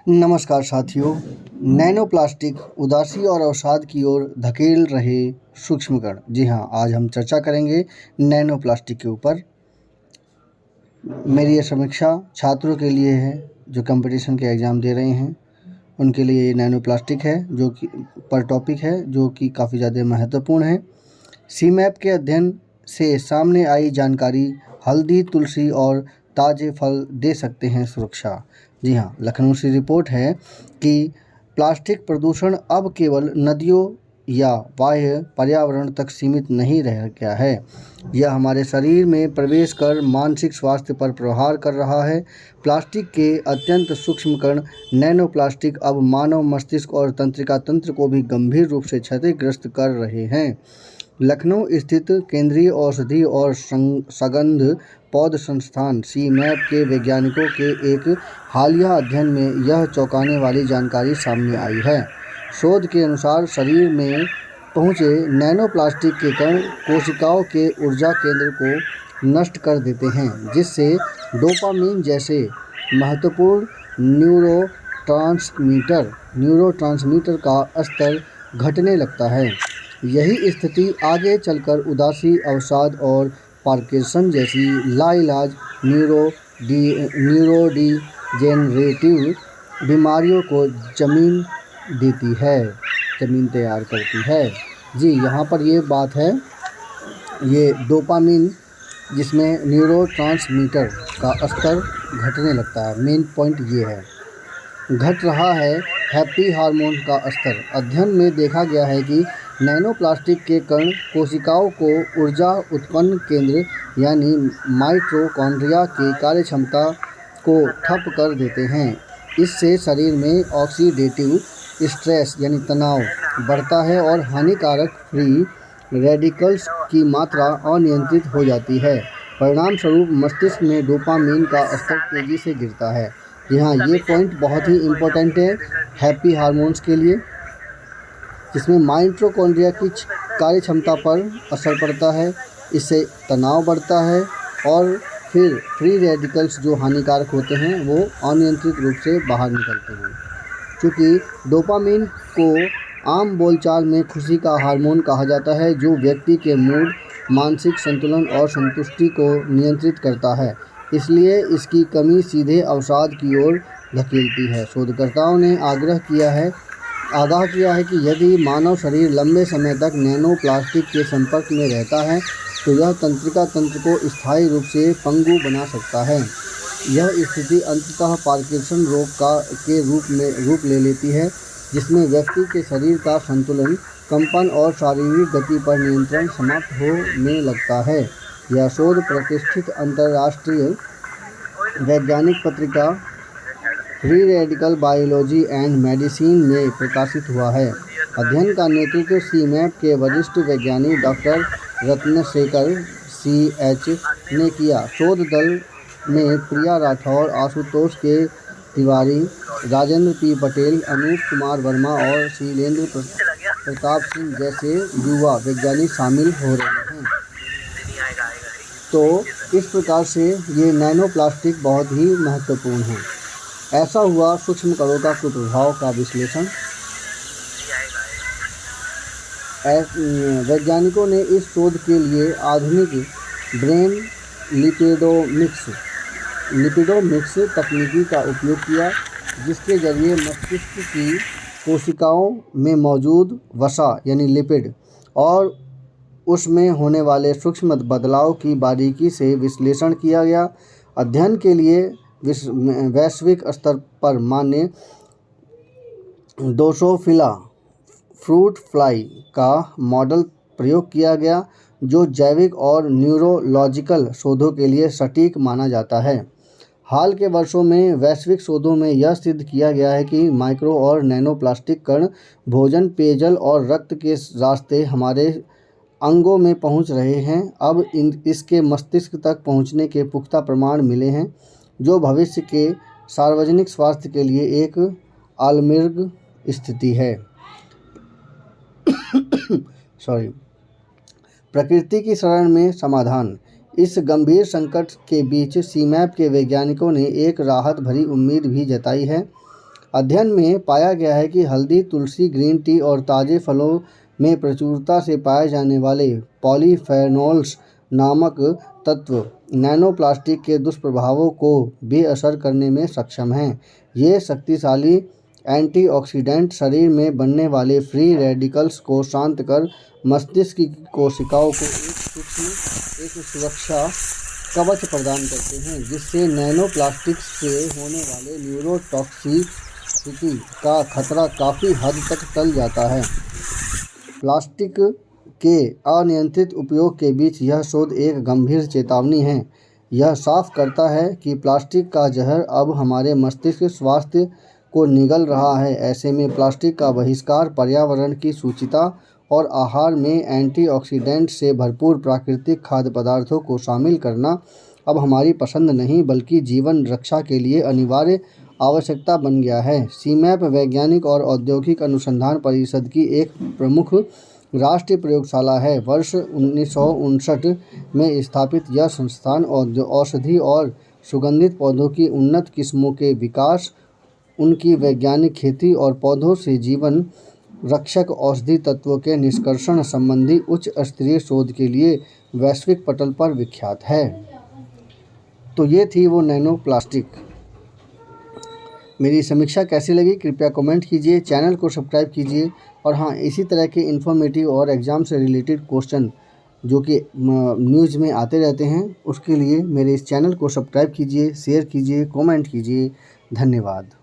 नमस्कार साथियों। Nano plastic उदासी और अवसाद की ओर धकेल रहे सूक्ष्म कण। जी हाँ, आज हम चर्चा करेंगे नैनो प्लास्टिक के ऊपर। मेरी ये समीक्षा छात्रों के लिए है जो कंपटीशन के एग्ज़ाम दे रहे हैं, उनके लिए ये नैनो प्लास्टिक है जो कि पर टॉपिक है जो कि काफ़ी ज़्यादा महत्वपूर्ण है। सीमैप के अध्ययन से सामने आई जानकारी, हल्दी, तुलसी और ताज़े फल दे सकते हैं सुरक्षा। जी हाँ, लखनऊ से रिपोर्ट है कि प्लास्टिक प्रदूषण अब केवल नदियों या बाह्य पर्यावरण तक सीमित नहीं रह गया है, यह हमारे शरीर में प्रवेश कर मानसिक स्वास्थ्य पर प्रहार कर रहा है। प्लास्टिक के अत्यंत सूक्ष्म कण नैनो प्लास्टिक अब मानव मस्तिष्क और तंत्रिका तंत्र को भी गंभीर रूप से क्षतिग्रस्त कर रहे हैं। लखनऊ स्थित केंद्रीय औषधि और सगंध पौध संस्थान सीमैप के वैज्ञानिकों के एक हालिया अध्ययन में यह चौंकाने वाली जानकारी सामने आई है। शोध के अनुसार शरीर में पहुँचे नैनो प्लास्टिक के कण कोशिकाओं के ऊर्जा केंद्र को नष्ट कर देते हैं, जिससे डोपामीन जैसे महत्वपूर्ण न्यूरोट्रांसमीटर का स्तर घटने लगता है। यही स्थिति आगे चलकर उदासी, अवसाद और पार्किंसन जैसी लाइलाज न्यूरोडिजेनरेटिव बीमारियों को जमीन तैयार करती है। जी, यहाँ पर ये बात है, ये डोपामीन जिसमें न्यूरोट्रांसमीटर का स्तर घटने लगता है, मेन पॉइंट ये है। घट रहा है हैप्पी हार्मोन का स्तर। अध्ययन में देखा गया है कि नैनो प्लास्टिक के कण कोशिकाओं को ऊर्जा उत्पन्न केंद्र यानी माइटोकॉन्ड्रिया की कार्यक्षमता को ठप कर देते हैं। इससे शरीर में ऑक्सीडेटिव स्ट्रेस यानी तनाव बढ़ता है और हानिकारक फ्री रेडिकल्स की मात्रा अनियंत्रित हो जाती है। परिणाम स्वरूप मस्तिष्क में डोपामीन का स्तर तेज़ी से गिरता है। यहाँ ये पॉइंट बहुत ही इम्पोर्टेंट है हैप्पी हार्मोन्स के लिए, जिसमें माइटोकॉन्ड्रिया की कार्यक्षमता पर असर पड़ता है। इससे तनाव बढ़ता है और फिर फ्री रेडिकल्स जो हानिकारक होते हैं वो अनियंत्रित रूप से बाहर निकलते हैं। क्योंकि डोपामीन को आम बोलचाल में खुशी का हार्मोन कहा जाता है, जो व्यक्ति के मूड, मानसिक संतुलन और संतुष्टि को नियंत्रित करता है। इसलिए इसकी कमी सीधे अवसाद की ओर धकेलती है। शोधकर्ताओं ने आगाह किया है कि यदि मानव शरीर लंबे समय तक नैनो प्लास्टिक के संपर्क में रहता है तो यह तंत्रिका तंत्र को स्थायी रूप से पंगु बना सकता है। यह स्थिति अंततः पार्किंसन रोग के रूप ले लेती है, जिसमें व्यक्ति के शरीर का संतुलन, कंपन और शारीरिक गति पर नियंत्रण समाप्त होने लगता है। यह शोध प्रतिष्ठित अंतर्राष्ट्रीय वैज्ञानिक पत्रिका free radical biology and medicine में प्रकाशित हुआ है। अध्ययन का नेतृत्व सीमैप के वरिष्ठ वैज्ञानिक डॉक्टर रत्नशेखर CH ने किया। शोध दल में प्रिया राठौर, आशुतोष के तिवारी, राजेंद्र P पटेल, अनूप कुमार वर्मा और शीलेंद्र प्रताप सिंह जैसे युवा वैज्ञानिक शामिल हो रहे हैं। तो इस प्रकार से ये नैनो प्लास्टिक बहुत ही महत्वपूर्ण है। ऐसा हुआ सूक्ष्म कणों का कुप्रभाव का विश्लेषण। वैज्ञानिकों ने इस शोध के लिए आधुनिक ब्रेन लिपिडोमिक्स तकनीकी का उपयोग किया, जिसके जरिए मस्तिष्क की कोशिकाओं में मौजूद वसा यानी लिपिड और उसमें होने वाले सूक्ष्म बदलाव की बारीकी से विश्लेषण किया गया। अध्ययन के लिए वैश्विक स्तर पर मान्य ड्रोसोफिला फ्रूट फ्लाई का मॉडल प्रयोग किया गया, जो जैविक और न्यूरोलॉजिकल शोधों के लिए सटीक माना जाता है। हाल के वर्षों में वैश्विक शोधों में यह सिद्ध किया गया है कि माइक्रो और नैनो प्लास्टिक कण भोजन, पेयजल और रक्त के रास्ते हमारे अंगों में पहुंच रहे हैं। अब इसके मस्तिष्क तक पहुंचने के पुख्ता प्रमाण मिले हैं, जो भविष्य के सार्वजनिक स्वास्थ्य के लिए एक आलमर्ग स्थिति है। प्रकृति की शरण में समाधान। इस गंभीर संकट के बीच सीमैप के वैज्ञानिकों ने एक राहत भरी उम्मीद भी जताई है। अध्ययन में पाया गया है कि हल्दी, तुलसी, ग्रीन टी और ताज़े फलों में प्रचुरता से पाए जाने वाले पॉलीफेनोल्स नामक तत्व नैनोप्लास्टिक के दुष्प्रभावों को बेअसर करने में सक्षम हैं। ये शक्तिशाली एंटीऑक्सीडेंट शरीर में बनने वाले फ्री रेडिकल्स को शांत कर मस्तिष्क की कोशिकाओं को एक सुरक्षा कवच प्रदान करते हैं, जिससे नैनोप्लास्टिक से होने वाले न्यूरोटॉक्सिसिटी का खतरा काफ़ी हद तक टल जाता है। प्लास्टिक के अनियंत्रित उपयोग के बीच यह शोध एक गंभीर चेतावनी है। यह साफ करता है कि प्लास्टिक का जहर अब हमारे मस्तिष्क स्वास्थ्य को निगल रहा है। ऐसे में प्लास्टिक का बहिष्कार, पर्यावरण की सूचिता और आहार में एंटीऑक्सीडेंट से भरपूर प्राकृतिक खाद्य पदार्थों को शामिल करना अब हमारी पसंद नहीं बल्कि जीवन रक्षा के लिए अनिवार्य आवश्यकता बन गया है। सीमैप वैज्ञानिक और औद्योगिक अनुसंधान परिषद की एक प्रमुख राष्ट्रीय प्रयोगशाला है। वर्ष 1959 में स्थापित यह संस्थान औषधि और सुगंधित पौधों की उन्नत किस्मों के विकास, उनकी वैज्ञानिक खेती और पौधों से जीवन रक्षक औषधि तत्वों के निष्कर्षण संबंधी उच्च स्तरीय शोध के लिए वैश्विक पटल पर विख्यात है। तो ये थी वो नैनो प्लास्टिक। मेरी समीक्षा कैसी लगी कृपया कमेंट कीजिए, चैनल को सब्सक्राइब कीजिए और हाँ, इसी तरह के इन्फॉर्मेटिव और एग्ज़ाम से रिलेटेड क्वेश्चन जो कि न्यूज़ में आते रहते हैं, उसके लिए मेरे इस चैनल को सब्सक्राइब कीजिए, शेयर कीजिए, कमेंट कीजिए। धन्यवाद।